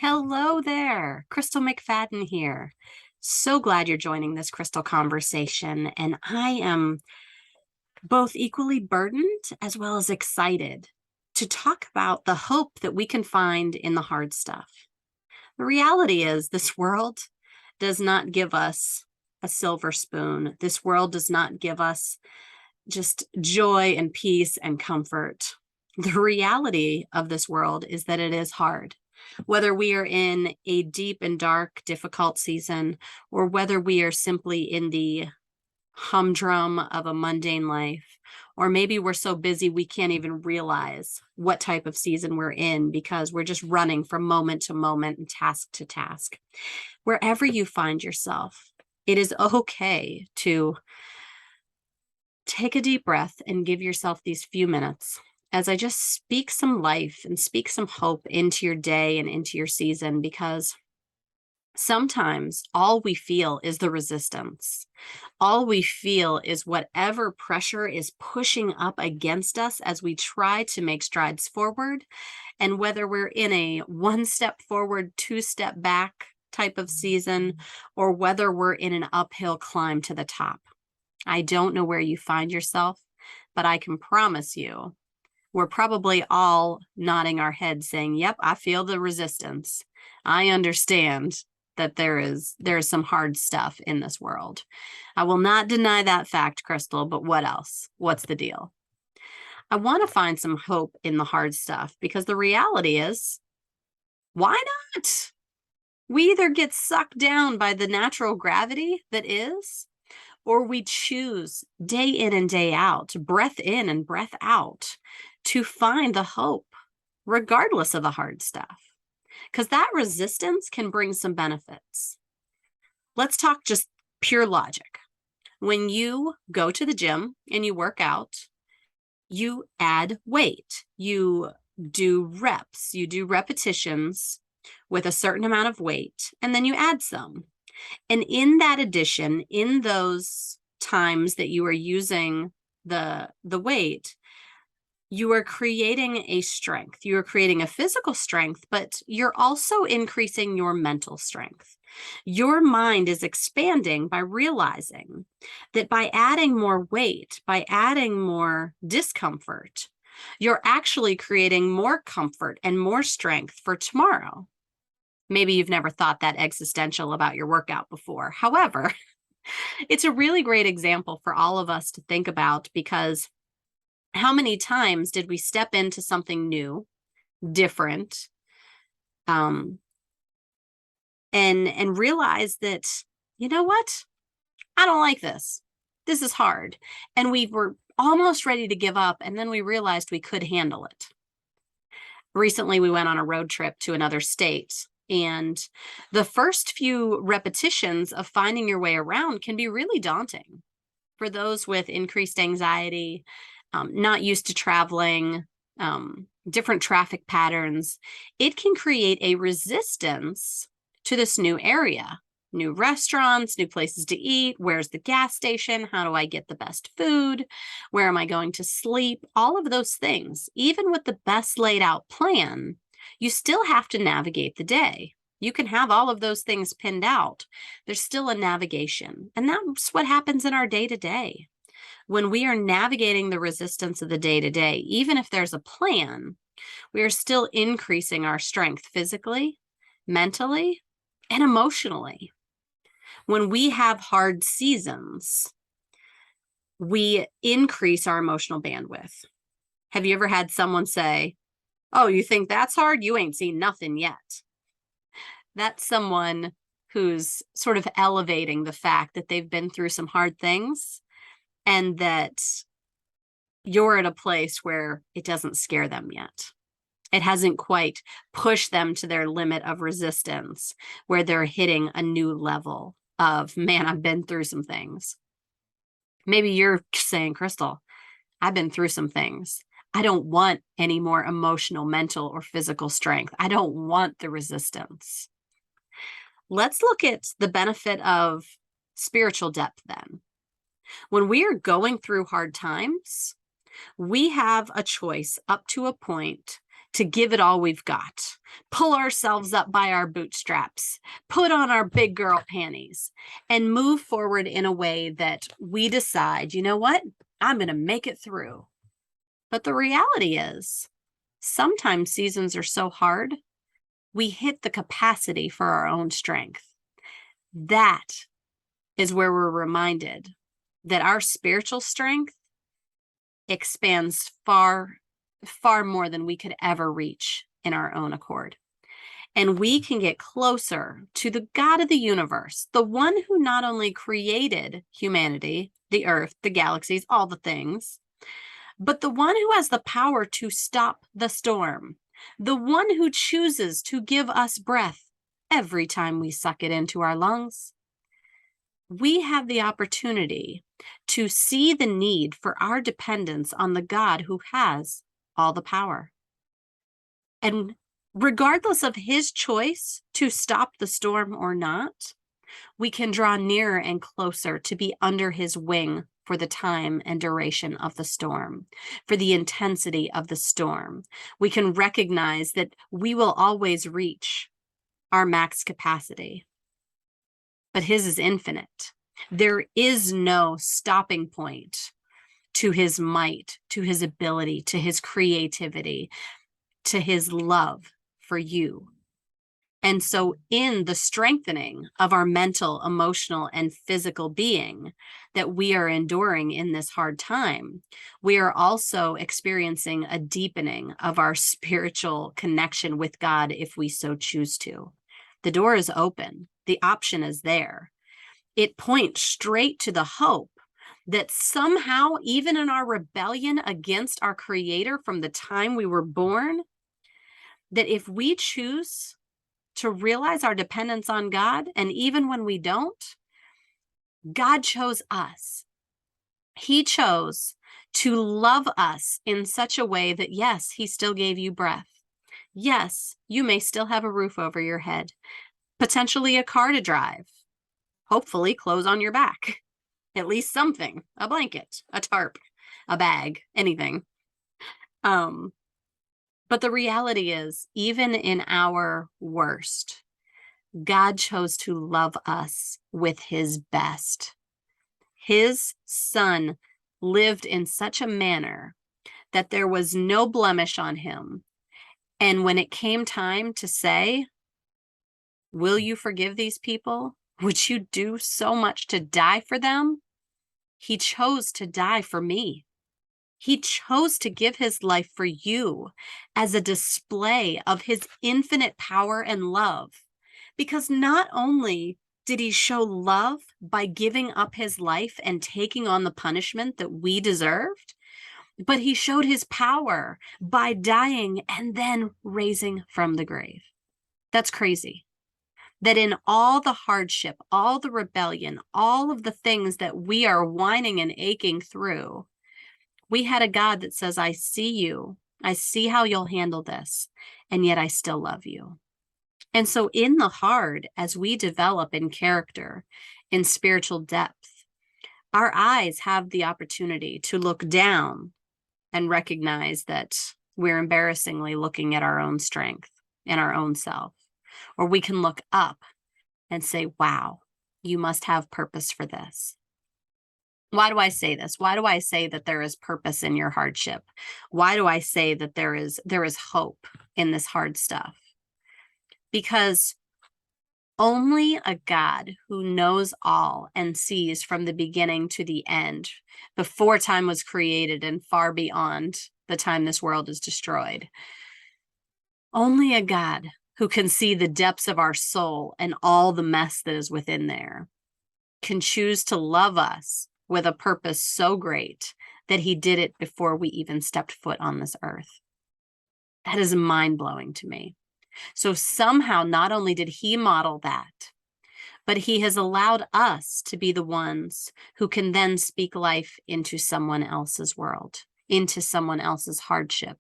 Hello there, Crystal McFadden here. So glad you're joining this Crystal conversation, and I am both equally burdened as well as excited to talk about the hope that we can find in the hard stuff. The reality is, this world does not give us a silver spoon. This world does not give us just joy and peace and comfort. The reality of this world is that it is hard. Whether we are in a deep and dark, difficult season, or whether we are simply in the humdrum of a mundane life, or maybe we're so busy we can't even realize what type of season we're in because we're just running from moment to moment and task to task. Wherever you find yourself, it is okay to take a deep breath and give yourself these few minutes as I just speak some life and speak some hope into your day and into your season, because sometimes all we feel is the resistance. All we feel is whatever pressure is pushing up against us as we try to make strides forward. And whether we're in a one step forward, two step back type of season, or whether we're in an uphill climb to the top. I don't know where you find yourself, but I can promise you, we're probably all nodding our heads saying, yep, I feel the resistance. I understand that there is some hard stuff in this world. I will not deny that fact, Crystal, but what else? What's the deal? I want to find some hope in the hard stuff because the reality is, why not? We either get sucked down by the natural gravity that is, or we choose day in and day out, breath in and breath out, to find the hope, regardless of the hard stuff. Because that resistance can bring some benefits. Let's talk just pure logic. When you go to the gym and you work out, you add weight, you do reps, you do repetitions with a certain amount of weight, and then you add some. And in that addition, in those times that you are using the weight, you are creating a strength. You are creating a physical strength, but you're also increasing your mental strength. Your mind is expanding by realizing that by adding more weight, by adding more discomfort, you're actually creating more comfort and more strength for tomorrow. Maybe you've never thought that existential about your workout before. However, it's a really great example for all of us to think about, because how many times did we step into something new, different, and realize that, you know what? I don't like this. This is hard. And we were almost ready to give up, and then we realized we could handle it. Recently, we went on a road trip to another state, and the first few repetitions of finding your way around can be really daunting for those with increased anxiety, not used to traveling, different traffic patterns. It can create a resistance to this new area, new restaurants, new places to eat. Where's the gas station? How do I get the best food? Where am I going to sleep? All of those things. Even with the best laid out plan, you still have to navigate the day. You can have all of those things pinned out. There's still a navigation. And that's what happens in our day to day. When we are navigating the resistance of the day to day, even if there's a plan, we are still increasing our strength physically, mentally, and emotionally. When we have hard seasons, we increase our emotional bandwidth. Have you ever had someone say, oh, you think that's hard? You ain't seen nothing yet. That's someone who's sort of elevating the fact that they've been through some hard things, and that you're at a place where it doesn't scare them yet. It hasn't quite pushed them to their limit of resistance, where they're hitting a new level of, man, I've been through some things. Maybe you're saying, Crystal, I've been through some things. I don't want any more emotional, mental, or physical strength. I don't want the resistance. Let's look at the benefit of spiritual depth then. When we are going through hard times, we have a choice up to a point to give it all we've got, pull ourselves up by our bootstraps, put on our big girl panties, and move forward in a way that we decide, you know what? I'm going to make it through. But the reality is, sometimes seasons are so hard, we hit the capacity for our own strength. That is where we're reminded that our spiritual strength expands far, far more than we could ever reach in our own accord. And we can get closer to the God of the universe, the one who not only created humanity, the earth, the galaxies, all the things, but the one who has the power to stop the storm, the one who chooses to give us breath every time we suck it into our lungs. We have the opportunity to see the need for our dependence on the God who has all the power. And regardless of his choice to stop the storm or not, we can draw nearer and closer to be under his wing for the time and duration of the storm, for the intensity of the storm. We can recognize that we will always reach our max capacity, but his is infinite. There is no stopping point to his might, to his ability, to his creativity, to his love for you. And so in the strengthening of our mental, emotional, and physical being that we are enduring in this hard time, we are also experiencing a deepening of our spiritual connection with God if we so choose to. The door is open. The option is there. It points straight to the hope that somehow, even in our rebellion against our Creator from the time we were born, that if we choose to realize our dependence on God, and even when we don't, God chose us. He chose to love us in such a way that, yes, he still gave you breath. Yes, you may still have a roof over your head, potentially a car to drive, hopefully clothes on your back, at least something, a blanket, a tarp, a bag, anything. But the reality is, even in our worst, God chose to love us with his best. His son lived in such a manner that there was no blemish on him. And when it came time to say, will you forgive these people? Would you do so much to die for them? He chose to die for me. He chose to give his life for you as a display of his infinite power and love. Because not only did he show love by giving up his life and taking on the punishment that we deserved, but he showed his power by dying and then raising from the grave. That's crazy. That in all the hardship, all the rebellion, all of the things that we are whining and aching through, we had a God that says, I see you. I see how you'll handle this, and yet I still love you. And so in the hard, as we develop in character, in spiritual depth, our eyes have the opportunity to look down and recognize that we're embarrassingly looking at our own strength and our own self. Or we can look up and say, wow, you must have purpose for this. Why do I say this? Why do I say that there is purpose in your hardship? Why do I say that there is hope in this hard stuff? Because only a God who knows all and sees from the beginning to the end, before time was created and far beyond the time this world is destroyed, only a God who can see the depths of our soul and all the mess that is within there can choose to love us with a purpose so great that he did it before we even stepped foot on this earth. That is mind-blowing to me. So somehow, not only did he model that, but he has allowed us to be the ones who can then speak life into someone else's world, into someone else's hardship.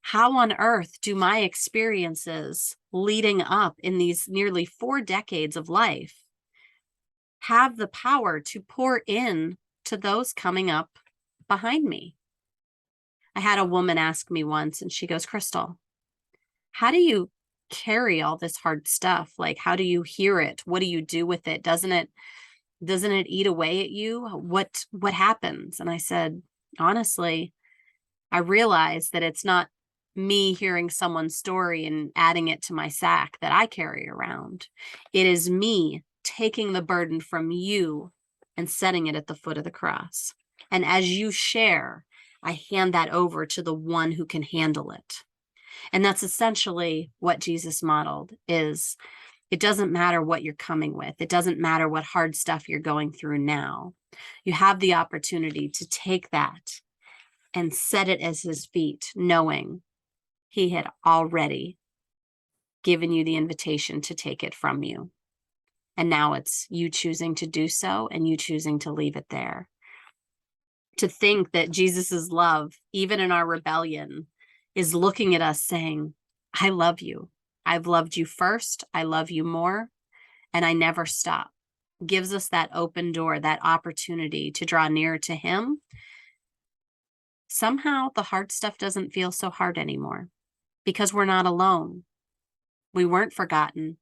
How on earth do my experiences leading up in these nearly 4 decades of life have the power to pour in to those coming up behind me? I had a woman ask me once, and she goes, Crystal, how do you carry all this hard stuff? Like, how do you hear it? What do you do with it? Doesn't it eat away at you? What happens? And I said, honestly, I realize that it's not me hearing someone's story and adding it to my sack that I carry around. It is me taking the burden from you and setting it at the foot of the cross. And as you share, I hand that over to the one who can handle it. And that's essentially what Jesus modeled is it doesn't matter what you're coming with. It doesn't matter what hard stuff you're going through now. You have the opportunity to take that and set it at his feet, knowing he had already given you the invitation to take it from you. And now it's you choosing to do so and you choosing to leave it there. To think that Jesus's love, even in our rebellion, is looking at us saying, I love you. I've loved you first. I love you more. And I never stop. Gives us that open door, that opportunity to draw nearer to him. Somehow the hard stuff doesn't feel so hard anymore because we're not alone. We weren't forgotten.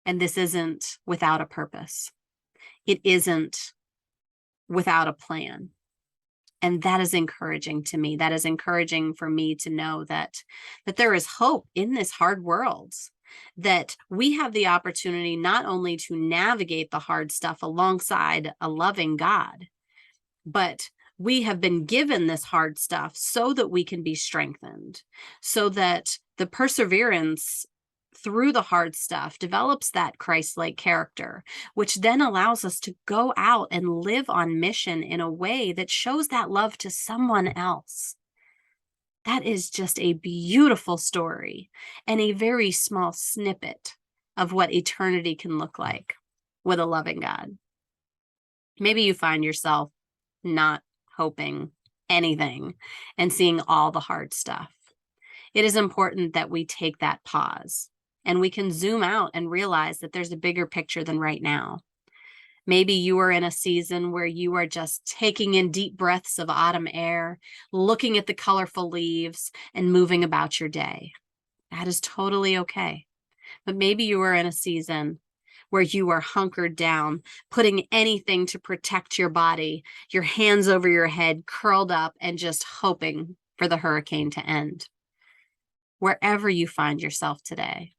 And this isn't without a purpose. It isn't without a plan. And that is encouraging to me. That is encouraging for me to know that there is hope in this hard world, that we have the opportunity not only to navigate the hard stuff alongside a loving God, but we have been given this hard stuff so that we can be strengthened, so that the perseverance through the hard stuff develops that Christ-like character, which then allows us to go out and live on mission in a way that shows that love to someone else. That is just a beautiful story and a very small snippet of what eternity can look like with a loving God. Maybe you find yourself not hoping anything and seeing all the hard stuff. It is important that we take that pause and we can zoom out and realize that there's a bigger picture than right now. Maybe you are in a season where you are just taking in deep breaths of autumn air, looking at the colorful leaves and moving about your day. That is totally okay. But maybe you are in a season where you are hunkered down, putting anything to protect your body, your hands over your head, curled up, and just hoping for the hurricane to end. Wherever you find yourself today,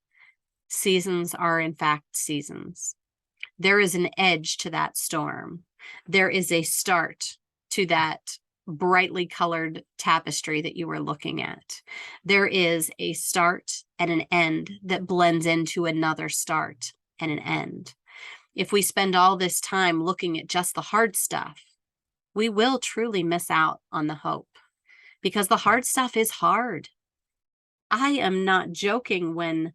seasons are in fact seasons. There is an edge to that storm. There is a start to that brightly colored tapestry that you were looking at. There is a start and an end that blends into another start and an end. If we spend all this time looking at just the hard stuff, we will truly miss out on the hope because the hard stuff is hard. I am not joking when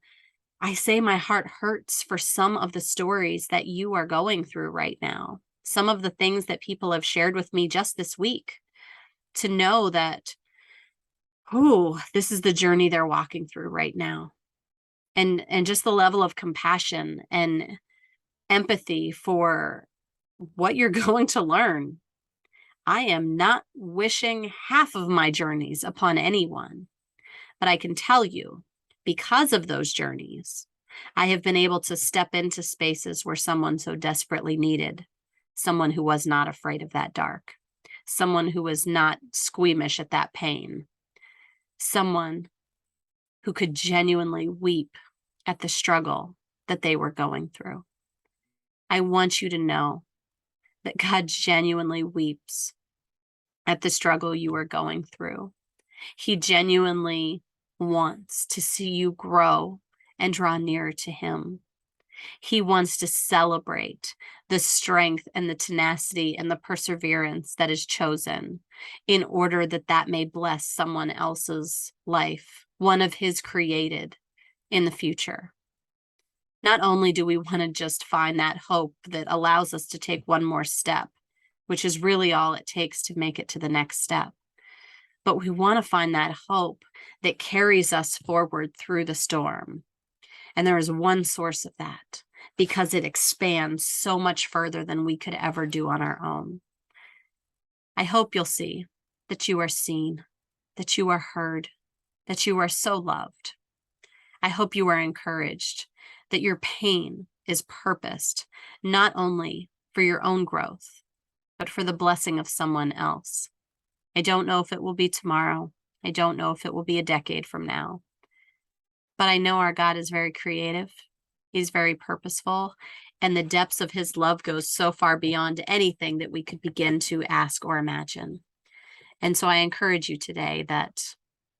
I say my heart hurts for some of the stories that you are going through right now. Some of the things that people have shared with me just this week, to know that, this is the journey they're walking through right now. And just the level of compassion and empathy for what you're going to learn. I am not wishing half of my journeys upon anyone, but I can tell you, because of those journeys, I have been able to step into spaces where someone so desperately needed, someone who was not afraid of that dark, someone who was not squeamish at that pain, someone who could genuinely weep at the struggle that they were going through. I want you to know that God genuinely weeps at the struggle you are going through. He genuinely wants to see you grow and draw nearer to him. He wants to celebrate the strength and the tenacity and the perseverance that is chosen in order that that may bless someone else's life, one of his created, in the future. Not only do we want to just find that hope that allows us to take one more step, which is really all it takes to make it to the next step, but we want to find that hope that carries us forward through the storm. And there is one source of that, because it expands so much further than we could ever do on our own. I hope you'll see that you are seen, that you are heard, that you are so loved. I hope you are encouraged, that your pain is purposed, not only for your own growth, but for the blessing of someone else. I don't know if it will be tomorrow. I don't know if it will be a decade from now. But I know our God is very creative. He's very purposeful. And the depths of his love goes so far beyond anything that we could begin to ask or imagine. And so I encourage you today that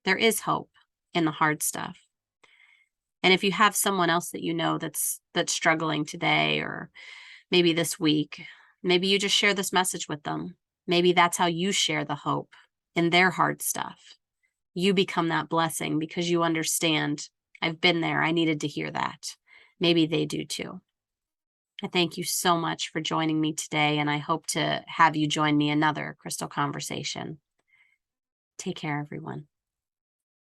there is hope in the hard stuff. And if you have someone else that you know that's struggling today or maybe this week, maybe you just share this message with them. Maybe that's how you share the hope in their hard stuff. You become that blessing because you understand, I've been there. I needed to hear that. Maybe they do too. I thank you so much for joining me today, and I hope to have you join me another Crystal Conversation. Take care, everyone.